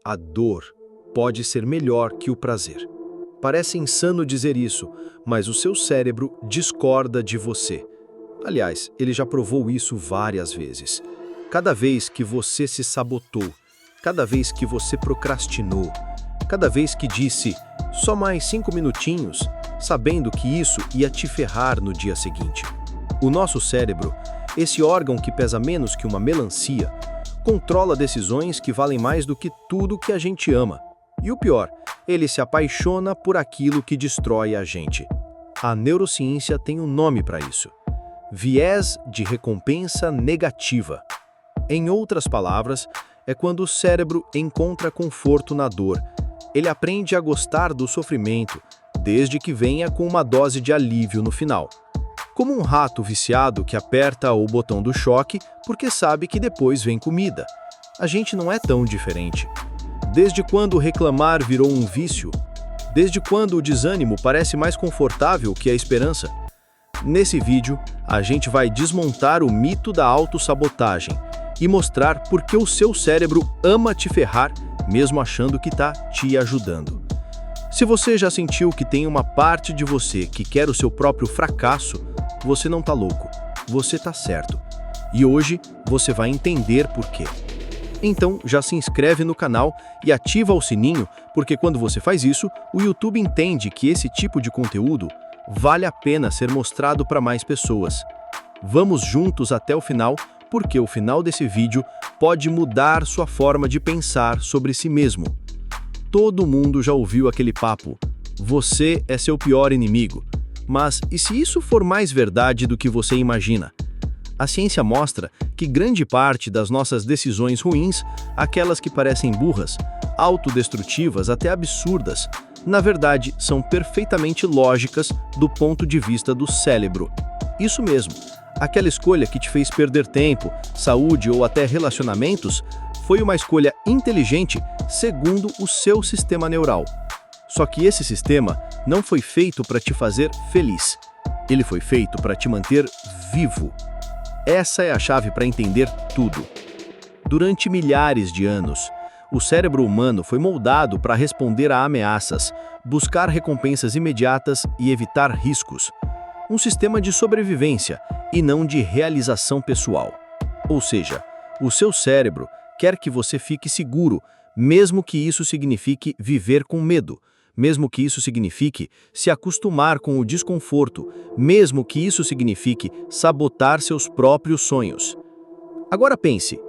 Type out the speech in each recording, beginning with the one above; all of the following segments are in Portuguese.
A dor pode ser melhor que o prazer. Parece insano dizer isso, mas o seu cérebro discorda de você. Aliás, ele já provou isso várias vezes. Cada vez que você se sabotou, cada vez que você procrastinou, cada vez que disse só mais 5 minutinhos, sabendo que isso ia te ferrar no dia seguinte. O nosso cérebro, esse órgão que pesa menos que uma melancia, controla decisões que valem mais do que tudo que a gente ama. E o pior, ele se apaixona por aquilo que destrói a gente. A neurociência tem um nome para isso: viés de recompensa negativa. Em outras palavras, é quando o cérebro encontra conforto na dor. Ele aprende a gostar do sofrimento, desde que venha com uma dose de alívio no final. Como um rato viciado que aperta o botão do choque porque sabe que depois vem comida. A gente não é tão diferente. Desde quando reclamar virou um vício? Desde quando o desânimo parece mais confortável que a esperança? Nesse vídeo, a gente vai desmontar o mito da autossabotagem e mostrar por que o seu cérebro ama te ferrar, mesmo achando que está te ajudando. Se você já sentiu que tem uma parte de você que quer o seu próprio fracasso, você não tá louco, você tá certo. E hoje você vai entender por quê. Então já se inscreve no canal e ativa o sininho, porque quando você faz isso, o YouTube entende que esse tipo de conteúdo vale a pena ser mostrado para mais pessoas. Vamos juntos até o final, porque o final desse vídeo pode mudar sua forma de pensar sobre si mesmo. Todo mundo já ouviu aquele papo: você é seu pior inimigo. Mas e se isso for mais verdade do que você imagina? A ciência mostra que grande parte das nossas decisões ruins, aquelas que parecem burras, autodestrutivas até absurdas, na verdade são perfeitamente lógicas do ponto de vista do cérebro. Isso mesmo, aquela escolha que te fez perder tempo, saúde ou até relacionamentos foi uma escolha inteligente segundo o seu sistema neural. Só que esse sistema não foi feito para te fazer feliz. Ele foi feito para te manter vivo. Essa é a chave para entender tudo. Durante milhares de anos, o cérebro humano foi moldado para responder a ameaças, buscar recompensas imediatas e evitar riscos. Um sistema de sobrevivência e não de realização pessoal. Ou seja, o seu cérebro quer que você fique seguro, mesmo que isso signifique viver com medo. Mesmo que isso signifique se acostumar com o desconforto, mesmo que isso signifique sabotar seus próprios sonhos. Agora pense,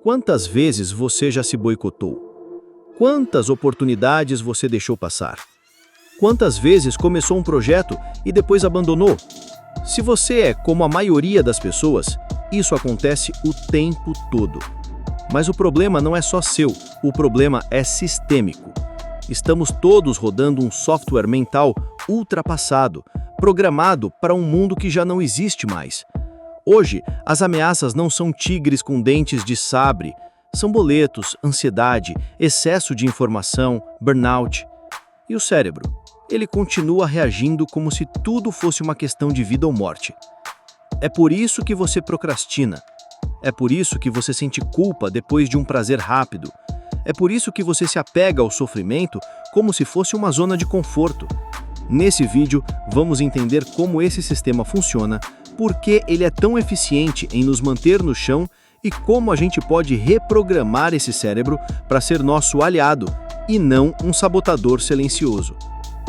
quantas vezes você já se boicotou? Quantas oportunidades você deixou passar? Quantas vezes começou um projeto e depois abandonou? Se você é como a maioria das pessoas, isso acontece o tempo todo. Mas o problema não é só seu, o problema é sistêmico. Estamos todos rodando um software mental ultrapassado, programado para um mundo que já não existe mais. Hoje, as ameaças não são tigres com dentes de sabre, são boletos, ansiedade, excesso de informação, burnout. E o cérebro? Ele continua reagindo como se tudo fosse uma questão de vida ou morte. É por isso que você procrastina. É por isso que você sente culpa depois de um prazer rápido. É por isso que você se apega ao sofrimento como se fosse uma zona de conforto. Nesse vídeo, vamos entender como esse sistema funciona, por que ele é tão eficiente em nos manter no chão e como a gente pode reprogramar esse cérebro para ser nosso aliado e não um sabotador silencioso.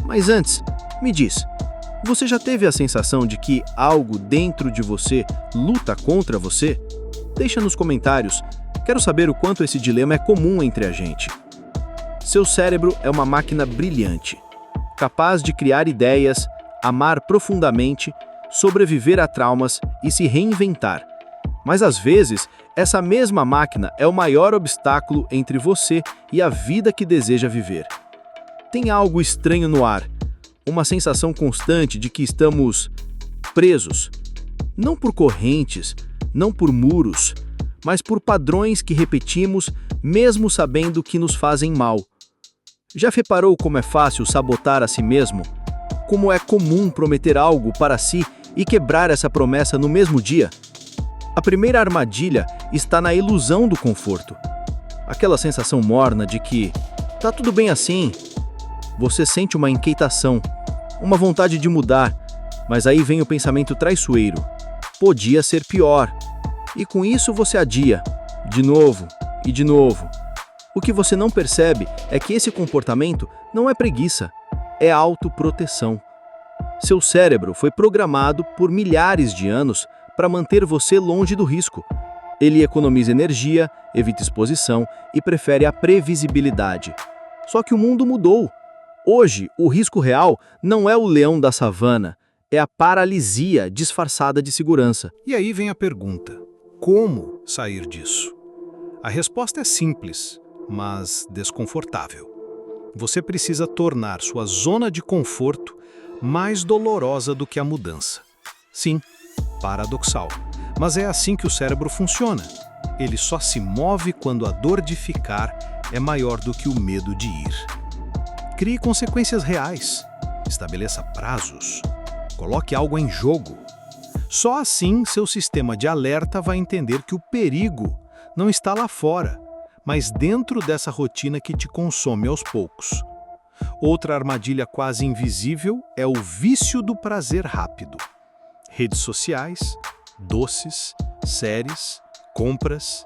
Mas antes, me diz, você já teve a sensação de que algo dentro de você luta contra você? Deixa nos comentários. Quero saber o quanto esse dilema é comum entre a gente. Seu cérebro é uma máquina brilhante, capaz de criar ideias, amar profundamente, sobreviver a traumas e se reinventar. Mas às vezes, essa mesma máquina é o maior obstáculo entre você e a vida que deseja viver. Tem algo estranho no ar, uma sensação constante de que estamos presos, não por correntes, não por muros, mas por padrões que repetimos mesmo sabendo que nos fazem mal. Já reparou como é fácil sabotar a si mesmo? Como é comum prometer algo para si e quebrar essa promessa no mesmo dia? A primeira armadilha está na ilusão do conforto. Aquela sensação morna de que tá tudo bem assim. Você sente uma inquietação, uma vontade de mudar, mas aí vem o pensamento traiçoeiro. Podia ser pior. E com isso você adia, de novo e de novo. O que você não percebe é que esse comportamento não é preguiça, é autoproteção. Seu cérebro foi programado por milhares de anos para manter você longe do risco. Ele economiza energia, evita exposição e prefere a previsibilidade. Só que o mundo mudou. Hoje, o risco real não é o leão da savana, é a paralisia disfarçada de segurança. E aí vem a pergunta: como sair disso? A resposta é simples, mas desconfortável. Você precisa tornar sua zona de conforto mais dolorosa do que a mudança. Sim, paradoxal, mas é assim que o cérebro funciona. Ele só se move quando a dor de ficar é maior do que o medo de ir. Crie consequências reais, estabeleça prazos, coloque algo em jogo. Só assim seu sistema de alerta vai entender que o perigo não está lá fora, mas dentro dessa rotina que te consome aos poucos. Outra armadilha quase invisível é o vício do prazer rápido. Redes sociais, doces, séries, compras.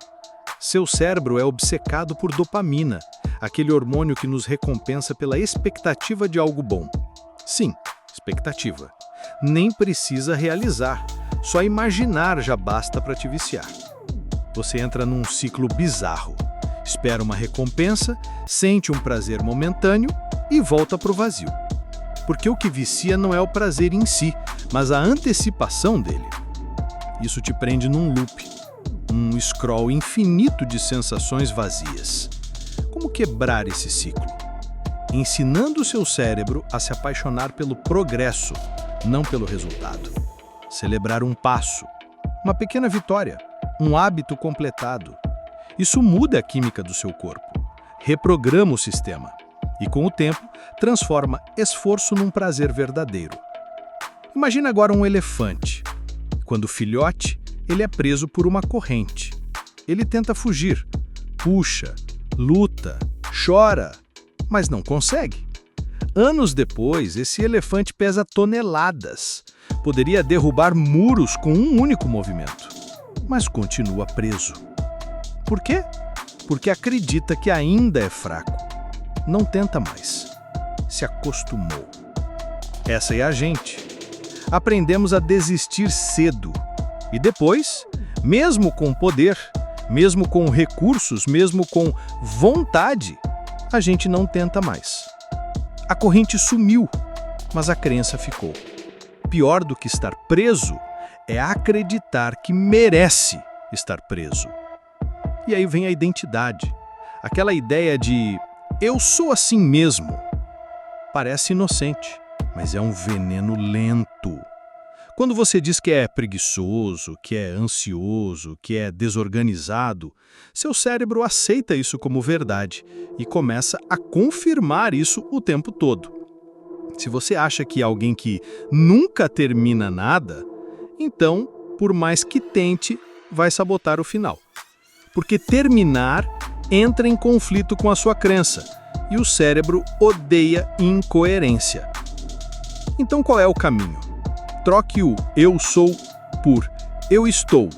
Seu cérebro é obcecado por dopamina, aquele hormônio que nos recompensa pela expectativa de algo bom. Sim, expectativa. Nem precisa realizar, só imaginar já basta para te viciar. Você entra num ciclo bizarro. Espera uma recompensa, sente um prazer momentâneo e volta para o vazio. Porque o que vicia não é o prazer em si, mas a antecipação dele. Isso te prende num loop, um scroll infinito de sensações vazias. Como quebrar esse ciclo? Ensinando o seu cérebro a se apaixonar pelo progresso, não pelo resultado. Celebrar um passo, uma pequena vitória, um hábito completado. Isso muda a química do seu corpo, reprograma o sistema e, com o tempo, transforma esforço num prazer verdadeiro. Imagina agora um elefante. Quando filhote, ele é preso por uma corrente. Ele tenta fugir, puxa, luta, chora, mas não consegue. Anos depois, esse elefante pesa toneladas. Poderia derrubar muros com um único movimento, mas continua preso. Por quê? Porque acredita que ainda é fraco. Não tenta mais. Se acostumou. Essa é a gente. Aprendemos a desistir cedo. E depois, mesmo com poder, mesmo com recursos, mesmo com vontade, a gente não tenta mais. A corrente sumiu, mas a crença ficou. Pior do que estar preso é acreditar que merece estar preso. E aí vem a identidade, aquela ideia de eu sou assim mesmo. Parece inocente, mas é um veneno lento. Quando você diz que é preguiçoso, que é ansioso, que é desorganizado, seu cérebro aceita isso como verdade e começa a confirmar isso o tempo todo. Se você acha que é alguém que nunca termina nada, então, por mais que tente, vai sabotar o final. Porque terminar entra em conflito com a sua crença e o cérebro odeia incoerência. Então qual é o caminho? Troque o eu sou por eu estou.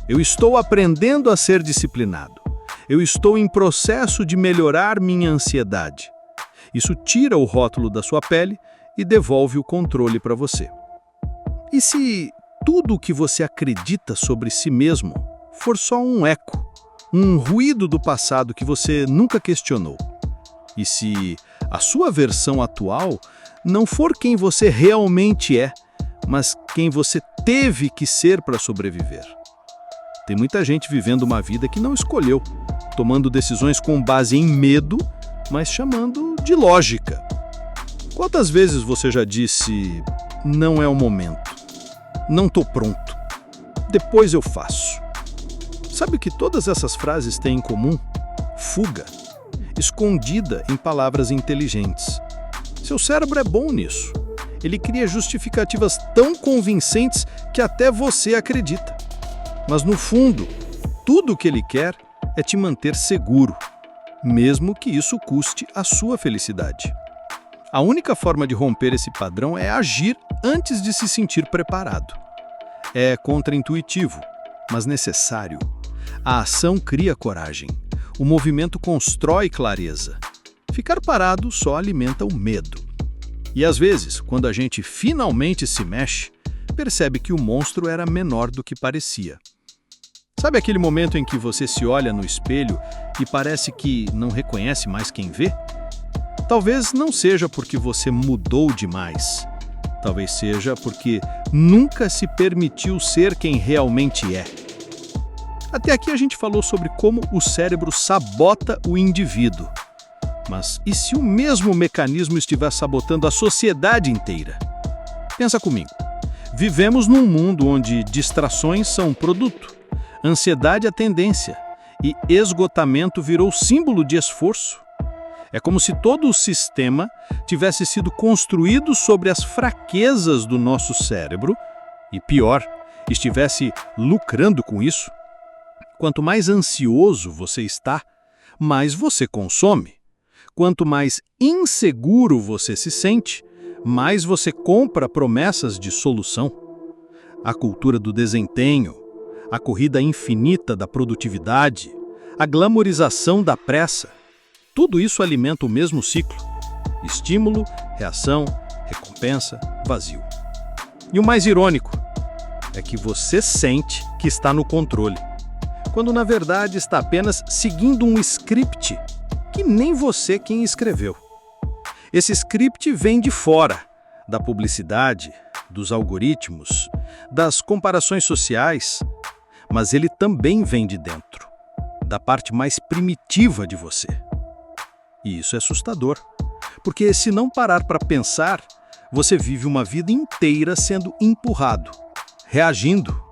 Eu estou aprendendo a ser disciplinado. Eu estou em processo de melhorar minha ansiedade. Isso tira o rótulo da sua pele e devolve o controle para você. E se tudo o que você acredita sobre si mesmo for só um eco, um ruído do passado que você nunca questionou? E se a sua versão atual não for quem você realmente é, mas quem você teve que ser para sobreviver? Tem muita gente vivendo uma vida que não escolheu, tomando decisões com base em medo, mas chamando de lógica. Quantas vezes você já disse, não é o momento, não estou pronto, depois eu faço? Sabe o que todas essas frases têm em comum? Fuga, escondida em palavras inteligentes. Seu cérebro é bom nisso. Ele cria justificativas tão convincentes que até você acredita. Mas no fundo, tudo o que ele quer é te manter seguro, mesmo que isso custe a sua felicidade. A única forma de romper esse padrão é agir antes de se sentir preparado. É contraintuitivo, mas necessário. A ação cria coragem. O movimento constrói clareza. Ficar parado só alimenta o medo. E às vezes, quando a gente finalmente se mexe, percebe que o monstro era menor do que parecia. Sabe aquele momento em que você se olha no espelho e parece que não reconhece mais quem vê? Talvez não seja porque você mudou demais. Talvez seja porque nunca se permitiu ser quem realmente é. Até aqui a gente falou sobre como o cérebro sabota o indivíduo. Mas e se o mesmo mecanismo estiver sabotando a sociedade inteira? Pensa comigo. Vivemos num mundo onde distrações são um produto, ansiedade é tendência e esgotamento virou símbolo de esforço. É como se todo o sistema tivesse sido construído sobre as fraquezas do nosso cérebro e, pior, estivesse lucrando com isso. Quanto mais ansioso você está, mais você consome. Quanto mais inseguro você se sente, mais você compra promessas de solução. A cultura do desempenho, a corrida infinita da produtividade, a glamorização da pressa, tudo isso alimenta o mesmo ciclo. Estímulo, reação, recompensa, vazio. E o mais irônico é que você sente que está no controle, quando na verdade está apenas seguindo um script que nem você quem escreveu. Esse script vem de fora, da publicidade, dos algoritmos, das comparações sociais, mas ele também vem de dentro, da parte mais primitiva de você. E isso é assustador, porque se não parar para pensar, você vive uma vida inteira sendo empurrado, reagindo,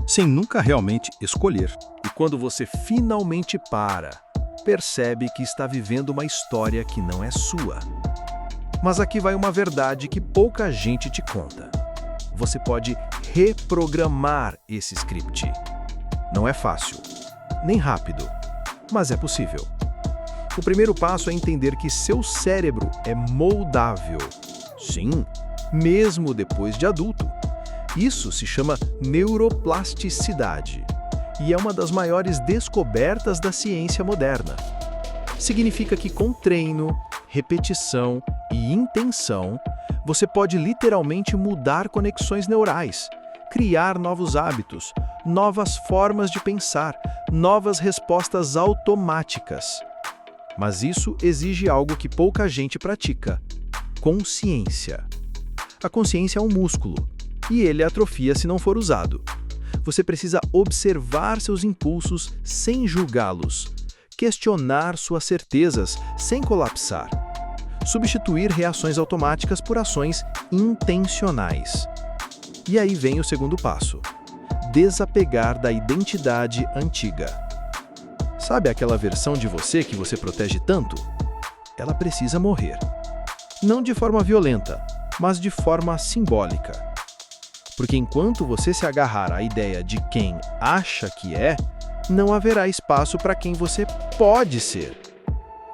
sem nunca realmente escolher. E quando você finalmente para, percebe que está vivendo uma história que não é sua. Mas aqui vai uma verdade que pouca gente te conta. Você pode reprogramar esse script. Não é fácil, nem rápido, mas é possível. O primeiro passo é entender que seu cérebro é moldável. Sim, mesmo depois de adulto. Isso se chama neuroplasticidade e é uma das maiores descobertas da ciência moderna. Significa que com treino, repetição e intenção, você pode literalmente mudar conexões neurais, criar novos hábitos, novas formas de pensar, novas respostas automáticas. Mas isso exige algo que pouca gente pratica: consciência. A consciência é um músculo, e ele atrofia se não for usado. Você precisa observar seus impulsos sem julgá-los, questionar suas certezas sem colapsar, substituir reações automáticas por ações intencionais. E aí vem o segundo passo: desapegar da identidade antiga. Sabe aquela versão de você que você protege tanto? Ela precisa morrer. Não de forma violenta, mas de forma simbólica. Porque enquanto você se agarrar à ideia de quem acha que é, não haverá espaço para quem você pode ser.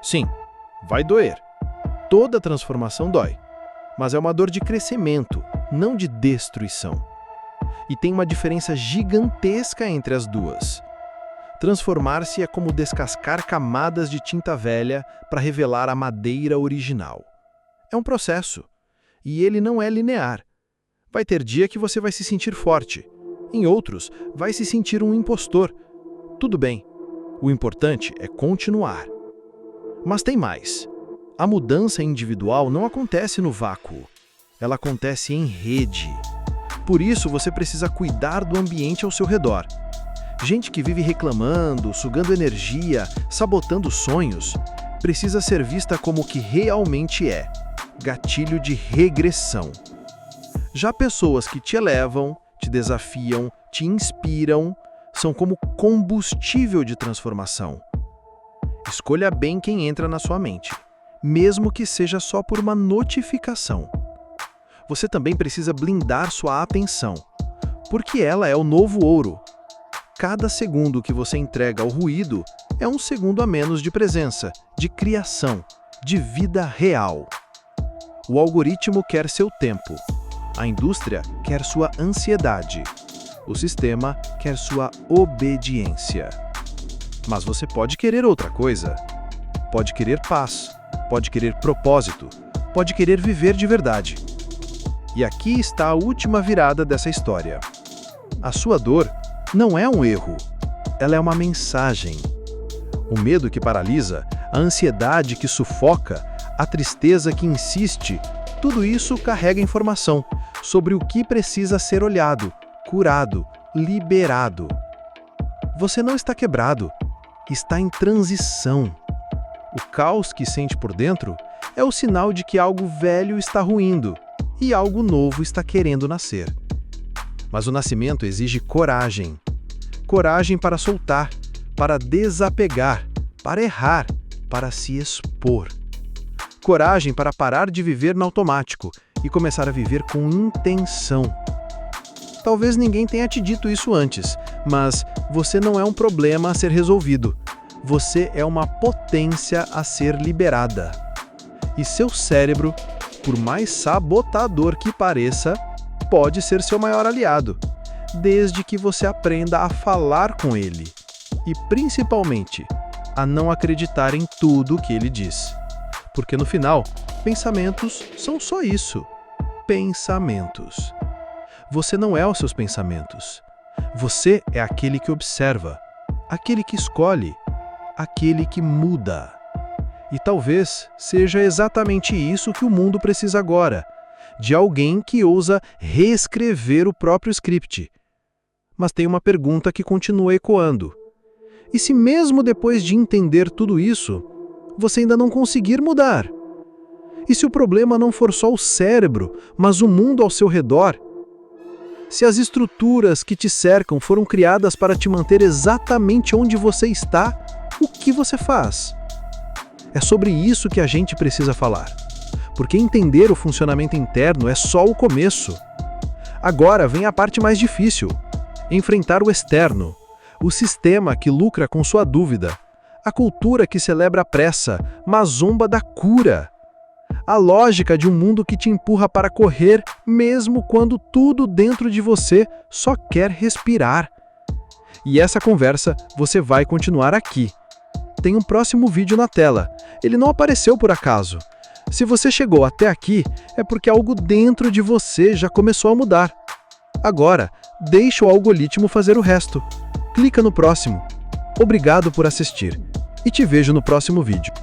Sim, vai doer. Toda transformação dói. Mas é uma dor de crescimento, não de destruição. E tem uma diferença gigantesca entre as duas. Transformar-se é como descascar camadas de tinta velha para revelar a madeira original. É um processo, e ele não é linear. Vai ter dia que você vai se sentir forte, em outros, vai se sentir um impostor. Tudo bem, o importante é continuar. Mas tem mais. A mudança individual não acontece no vácuo, ela acontece em rede. Por isso, você precisa cuidar do ambiente ao seu redor. Gente que vive reclamando, sugando energia, sabotando sonhos, precisa ser vista como o que realmente é: gatilho de regressão. Já pessoas que te elevam, te desafiam, te inspiram, são como combustível de transformação. Escolha bem quem entra na sua mente, mesmo que seja só por uma notificação. Você também precisa blindar sua atenção, porque ela é o novo ouro. Cada segundo que você entrega ao ruído é um segundo a menos de presença, de criação, de vida real. O algoritmo quer seu tempo. A indústria quer sua ansiedade. O sistema quer sua obediência. Mas você pode querer outra coisa. Pode querer paz, pode querer propósito, pode querer viver de verdade. E aqui está a última virada dessa história. A sua dor não é um erro, ela é uma mensagem. O medo que paralisa, a ansiedade que sufoca, a tristeza que insiste, tudo isso carrega informação sobre o que precisa ser olhado, curado, liberado. Você não está quebrado, está em transição. O caos que sente por dentro é o sinal de que algo velho está ruindo e algo novo está querendo nascer. Mas o nascimento exige coragem. Coragem para soltar, para desapegar, para errar, para se expor. Coragem para parar de viver no automático e começar a viver com intenção. Talvez ninguém tenha te dito isso antes, mas você não é um problema a ser resolvido. Você é uma potência a ser liberada. E seu cérebro, por mais sabotador que pareça, pode ser seu maior aliado, desde que você aprenda a falar com ele e, principalmente, a não acreditar em tudo que ele diz. Porque no final, pensamentos são só isso, pensamentos. Você não é os seus pensamentos. Você é aquele que observa, aquele que escolhe, aquele que muda. E talvez seja exatamente isso que o mundo precisa agora, de alguém que ousa reescrever o próprio script. Mas tem uma pergunta que continua ecoando. E se mesmo depois de entender tudo isso, você ainda não conseguir mudar? E se o problema não for só o cérebro, mas o mundo ao seu redor? Se as estruturas que te cercam foram criadas para te manter exatamente onde você está, o que você faz? É sobre isso que a gente precisa falar. Porque entender o funcionamento interno é só o começo. Agora vem a parte mais difícil. Enfrentar o externo. O sistema que lucra com sua dúvida. A cultura que celebra a pressa, mas zomba da cura. A lógica de um mundo que te empurra para correr, mesmo quando tudo dentro de você só quer respirar. E essa conversa você vai continuar aqui. Tem um próximo vídeo na tela. Ele não apareceu por acaso. Se você chegou até aqui, é porque algo dentro de você já começou a mudar. Agora, deixa o algoritmo fazer o resto. Clica no próximo. Obrigado por assistir e te vejo no próximo vídeo.